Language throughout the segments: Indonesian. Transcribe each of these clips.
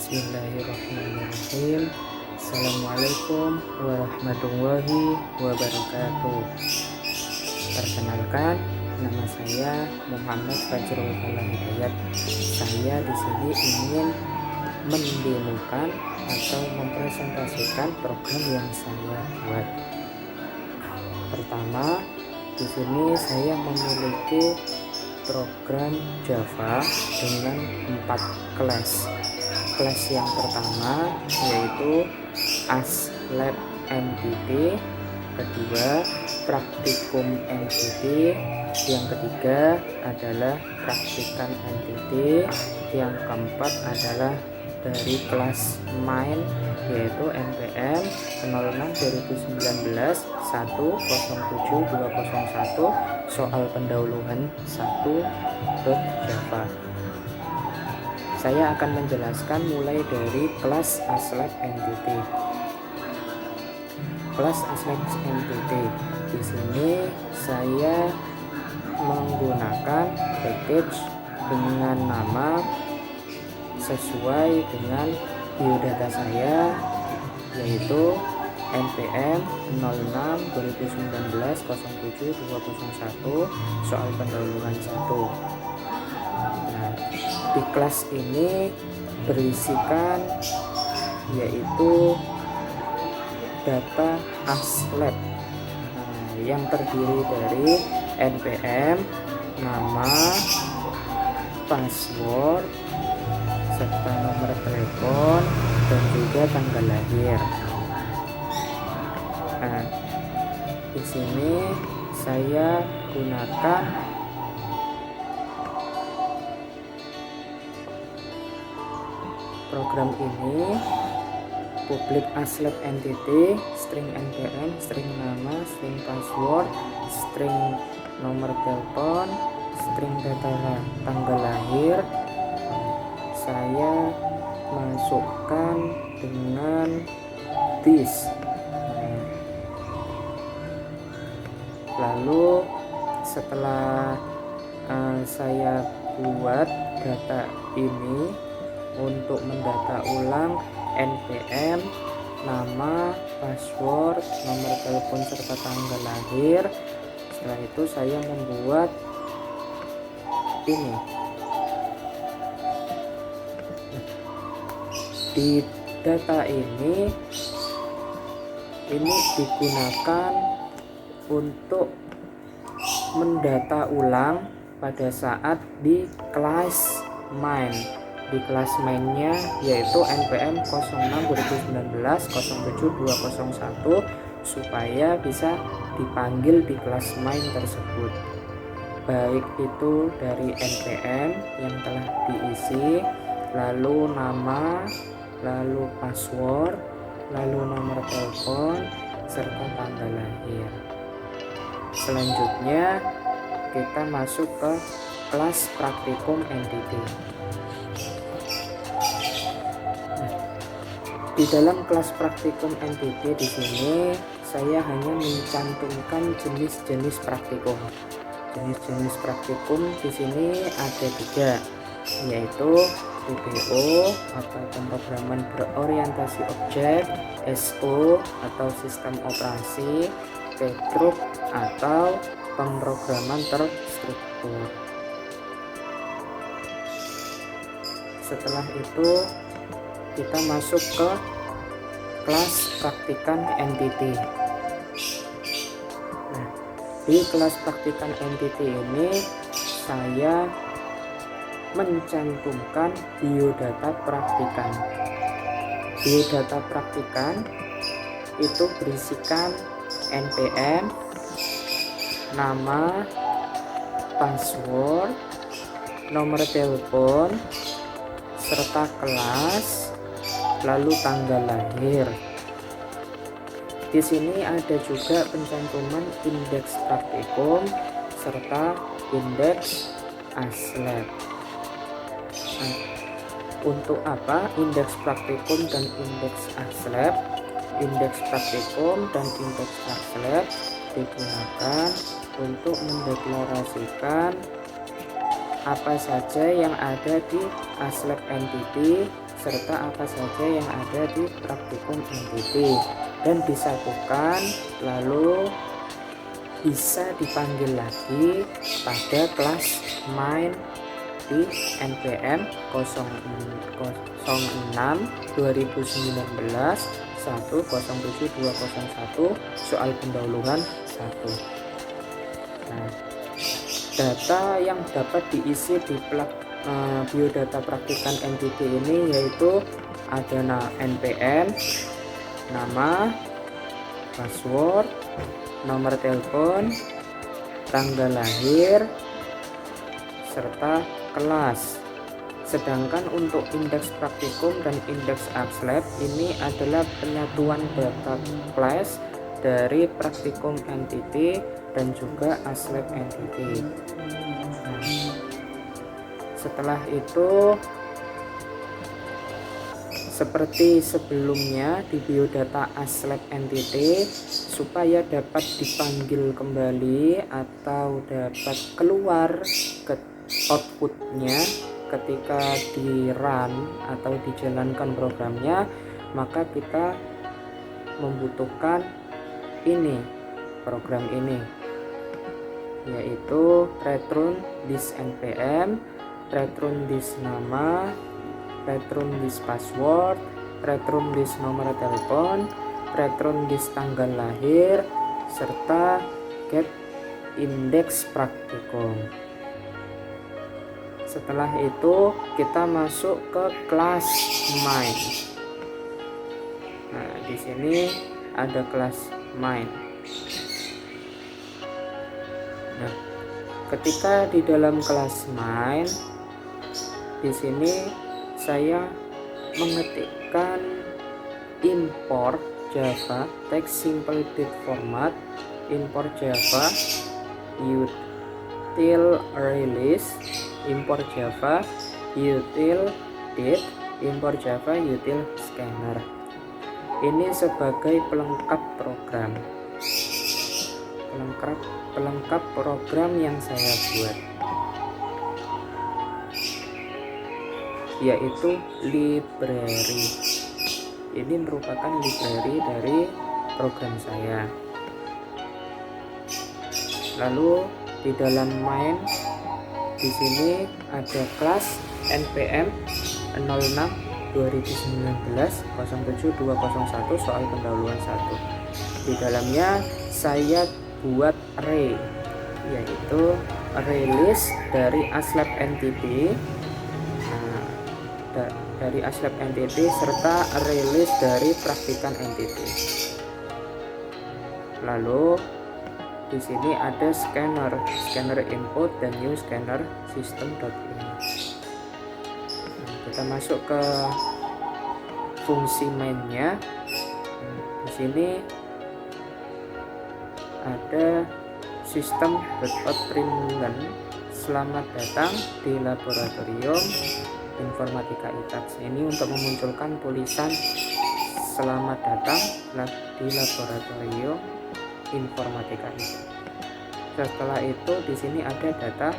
Bismillahirrahmanirrahim. Assalamualaikum warahmatullahi wabarakatuh. Perkenalkan, nama saya Muhammad Fajrul Hidayat. Saya di sini ingin mendemokan atau mempresentasikan program yang saya buat. Pertama, di sini saya memiliki program Java dengan 4 kelas. Kelas yang pertama yaitu ASLab Entity, kedua Praktikum Entity, yang ketiga adalah Praktikan Entity, yang keempat adalah dari kelas main yaitu NPM 06/2019 107/201 soal pendahuluan 1.java. Saya akan menjelaskan mulai dari kelas ASLab Entity. Kelas ASLab Entity di sini saya menggunakan package dengan nama sesuai dengan biodata saya, yaitu NPM 06/2019 07201 soal pendahuluan 1. Nah, di kelas ini berisikan yaitu data ASLab yang terdiri dari NPM, nama, password, serta nomor telepon dan juga tanggal lahir. Nah, di sini saya gunakan program ini, public ASLab Entity, string NPM, string nama, string password, string nomor telepon, string data tanggal lahir. Saya masukkan dengan this. Lalu setelah saya buat data ini untuk mendata ulang NPM, nama, password, nomor telepon serta tanggal lahir. Setelah itu saya membuat ini. Di data ini digunakan untuk mendata ulang pada saat di kelas main. Di kelas mainnya yaitu NPM 06/2019 07201 supaya bisa dipanggil di kelas main tersebut, baik itu dari NPM yang telah diisi, lalu nama, lalu password, lalu nomor telepon serta tanggal lahir. Selanjutnya kita masuk ke kelas Praktikum Entity. Di dalam kelas Praktikum Entity di sini saya hanya mencantumkan jenis-jenis praktikum. Jenis-jenis praktikum di sini ada 3, yaitu PBO atau pemrograman berorientasi objek, SO atau sistem operasi, PGRUP atau pemrograman terstruktur. Setelah itu kita masuk ke kelas Praktikan Entity. Nah, di kelas Praktikan Entity ini saya mencantumkan biodata praktikan. Biodata praktikan itu berisikan NPM, nama, password, nomor telepon, serta kelas, lalu tanggal lahir. Di sini ada juga pencantuman indeks praktikum serta indeks ASLab. Nah, untuk apa indeks praktikum dan indeks ASLab? Indeks praktikum dan indeks ASLab digunakan untuk mendeklarasikan apa saja yang ada di ASLab Entity serta apa saja yang ada di praktikum NTT, dan disatukan lalu bisa dipanggil lagi pada kelas main di NPM 06 2019 107201 soal pendahuluan 1. Nah, data yang dapat diisi di biodata praktikan NTT ini yaitu ada NPM, nama, password, nomor telepon, tanggal lahir, serta kelas. Sedangkan untuk indeks praktikum dan indeks ASLab ini adalah penyatuan data kelas dari praktikum NTT dan juga ASLab NTT. Nah, setelah itu seperti sebelumnya di biodata ASLab NTT, supaya dapat dipanggil kembali atau dapat keluar ke outputnya ketika di run atau dijalankan programnya, maka kita membutuhkan ini, program ini, yaitu return this npm, return this nama, return this password, return this nomor telepon, return this tanggal lahir, serta get index praktikum. Setelah itu kita masuk ke kelas main. Nah, di sini ada kelas main. Nah, ketika di dalam kelas main, di sini saya mengetikkan import Java text simple date format, import Java util release, import Java util date, import Java util scanner. Ini sebagai pelengkap program, pelengkap program yang saya buat, yaitu library. Ini merupakan library dari program saya. Lalu di dalam main di sini ada kelas npm 06 2019 07201 soal pendahuluan 1. Di dalamnya saya buat array, yaitu release dari ASLab NTT, dari ASLab NTT serta release dari praktikan NTT. Lalu di sini ada scanner input dan new scanner system.in. Kita masuk ke fungsi mainnya. Di sini ada system.out.println, selamat datang di laboratorium informatika ITATS. Ini untuk memunculkan tulisan selamat datang di laboratorium informatika ITATS. Setelah itu di sini ada data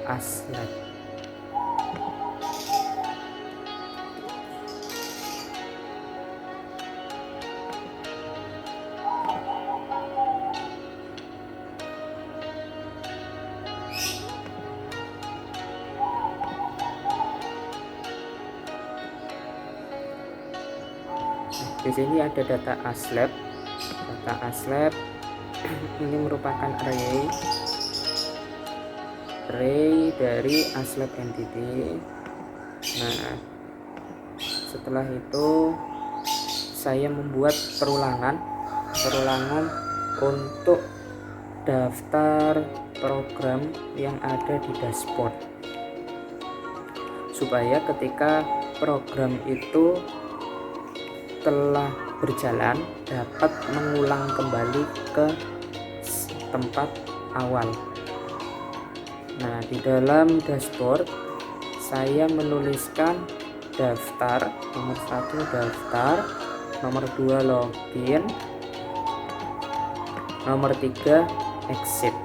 ASLab. Di sini ada data ASLab. Data ASLab ini merupakan array dari ASLab NTT. Nah, setelah itu saya membuat perulangan untuk daftar program yang ada di dashboard, supaya ketika program itu telah berjalan dapat mengulang kembali ke tempat awal. Nah, di dalam dashboard saya menuliskan daftar, nomor 1 daftar, nomor 2 login, nomor 3 exit.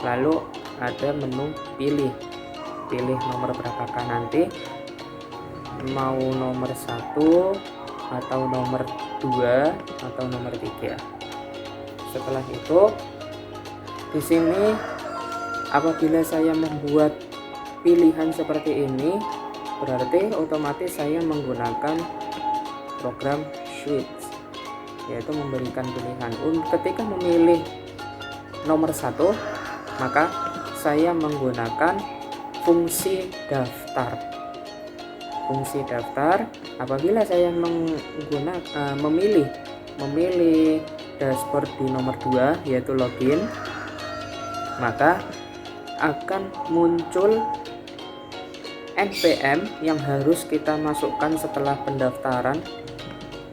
Lalu ada menu pilih nomor berapakah nanti. mau nomor 1 atau nomor 2 atau nomor 3. Setelah itu di sini apabila saya membuat pilihan seperti ini, berarti otomatis saya menggunakan program switch, yaitu memberikan pilihan. Ketika memilih nomor 1, maka saya menggunakan fungsi daftar. Fungsi daftar apabila saya memilih dashboard di nomor 2 yaitu login, maka akan muncul NPM yang harus kita masukkan setelah pendaftaran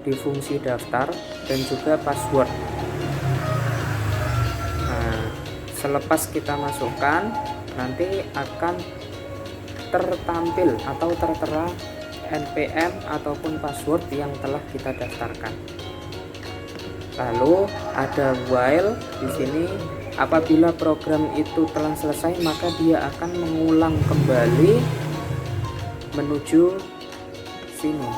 di fungsi daftar dan juga password. Nah, selepas kita masukkan, nanti akan tertampil atau tertera NPM ataupun password yang telah kita daftarkan. Lalu ada while di sini. Apabila program itu telah selesai, maka dia akan mengulang kembali menuju sini.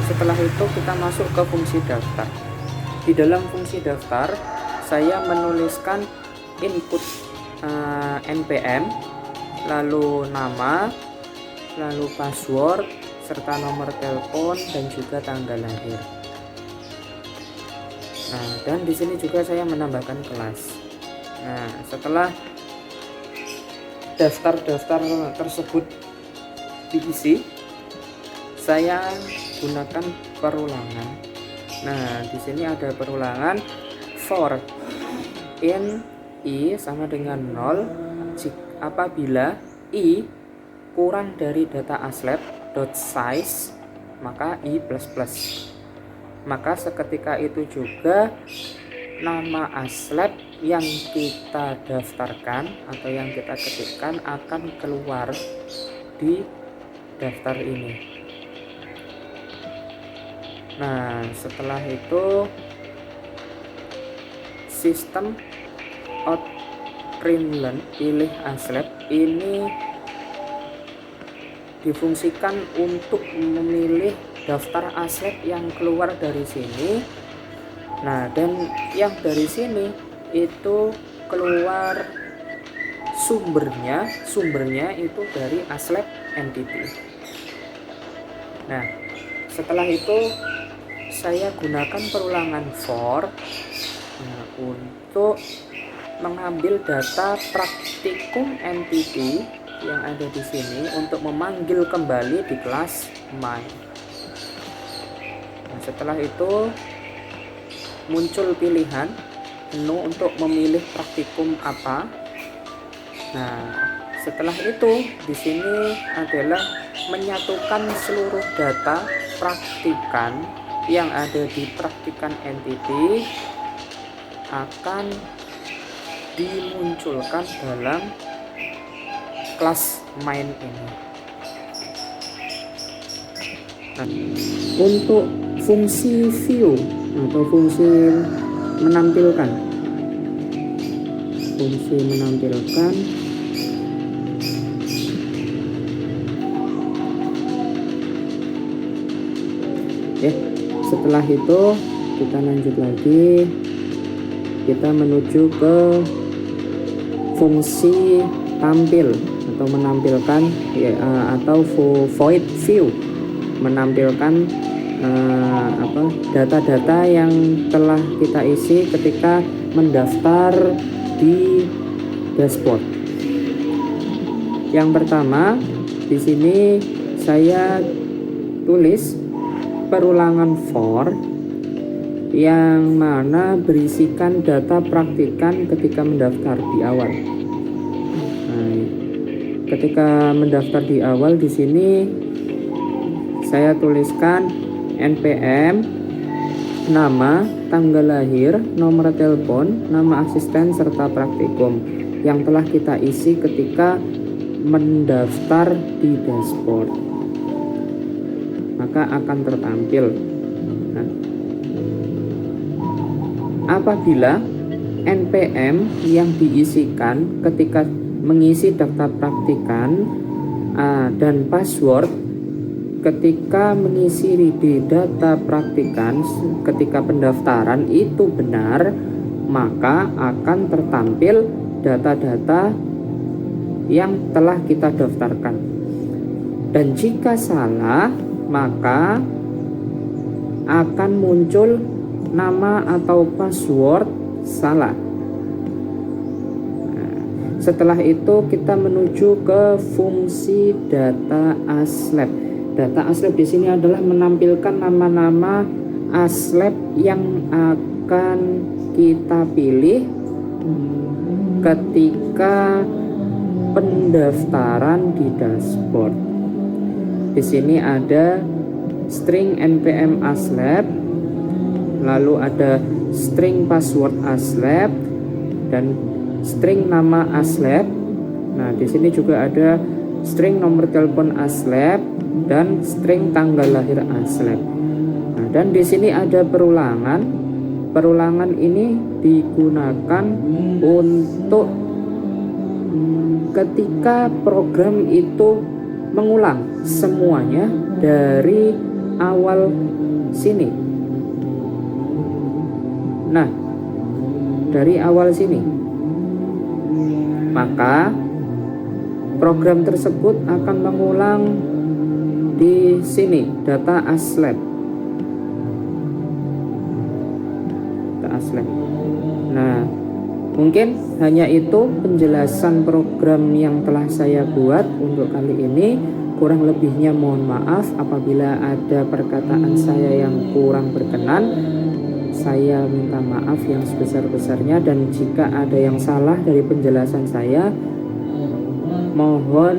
Setelah itu kita masuk ke fungsi daftar. Di dalam fungsi daftar saya menuliskan input NPM, lalu nama, lalu password, serta nomor telepon dan juga tanggal lahir. Nah, dan di sini juga saya menambahkan kelas. Nah, setelah daftar-daftar tersebut diisi, saya gunakan perulangan. Nah, di sini ada perulangan for in i sama dengan 0 apabila i kurang dari data aslep.size, maka i plus. Maka seketika itu juga nama aslep yang kita daftarkan atau yang kita ketikkan akan keluar di daftar ini. Nah, setelah itu sistem out println pilih aslep ini difungsikan untuk memilih daftar aslep yang keluar dari sini. Nah, dan yang dari sini itu keluar sumbernya itu dari aslep entity. Nah, setelah itu saya gunakan perulangan for untuk mengambil data praktikum entity yang ada di sini untuk memanggil kembali di kelas my. Nah, setelah itu muncul pilihan menu untuk memilih praktikum apa. Nah, setelah itu di sini adalah menyatukan seluruh data praktikan yang ada di praktikan entity akan dimunculkan dalam kelas main ini. Nah, untuk fungsi view atau fungsi menampilkan setelah itu kita lanjut lagi, kita menuju ke fungsi tampil atau menampilkan atau void view, menampilkan data-data yang telah kita isi ketika mendaftar di dashboard. Yang pertama di sini saya tulis perulangan for yang mana berisikan data praktikan ketika mendaftar di awal. Nah, ketika mendaftar di awal di sini saya tuliskan NPM, nama, tanggal lahir, nomor telepon, nama asisten serta praktikum yang telah kita isi ketika mendaftar di dashboard, maka akan tertampil. Nah, apabila NPM yang diisikan ketika mengisi daftar praktikan dan password. Ketika mengisi di data praktikan ketika pendaftaran itu benar, maka akan tertampil data-data yang telah kita daftarkan. Dan jika salah, maka akan muncul nama atau password salah. Setelah itu kita menuju ke fungsi data aslab. Data aslab di sini adalah menampilkan nama-nama aslab yang akan kita pilih ketika pendaftaran di dashboard. Di sini ada string npm aslab, lalu ada string password aslab dan string nama aslab. Nah, di sini juga ada string nomor telepon aslab dan string tanggal lahir aslab. Nah, dan di sini ada perulangan. Perulangan ini digunakan untuk ketika program itu mengulang semuanya dari awal sini. Nah, dari awal sini, maka program tersebut akan mengulang di sini data aslab. Nah, mungkin hanya itu penjelasan program yang telah saya buat untuk kali ini. Kurang lebihnya mohon maaf apabila ada perkataan saya yang kurang berkenan. Saya minta maaf yang sebesar-besarnya, dan jika ada yang salah dari penjelasan saya, mohon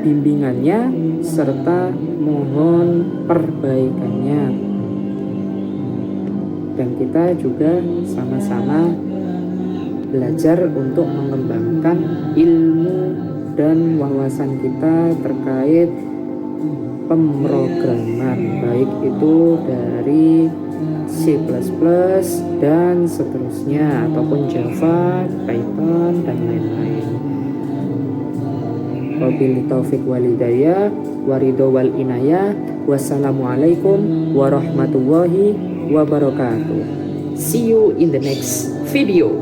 bimbingannya serta mohon perbaikannya. Dan kita juga sama-sama belajar untuk mengembangkan ilmu dan wawasan kita terkait pemrograman, baik itu dari C++ dan seterusnya, ataupun Java, Python, dan lain-lain. Wabillahi taufiq walhidayah, waridho wal inayah. Wassalamualaikum warahmatullahi wabarakatuh. See you in the next video.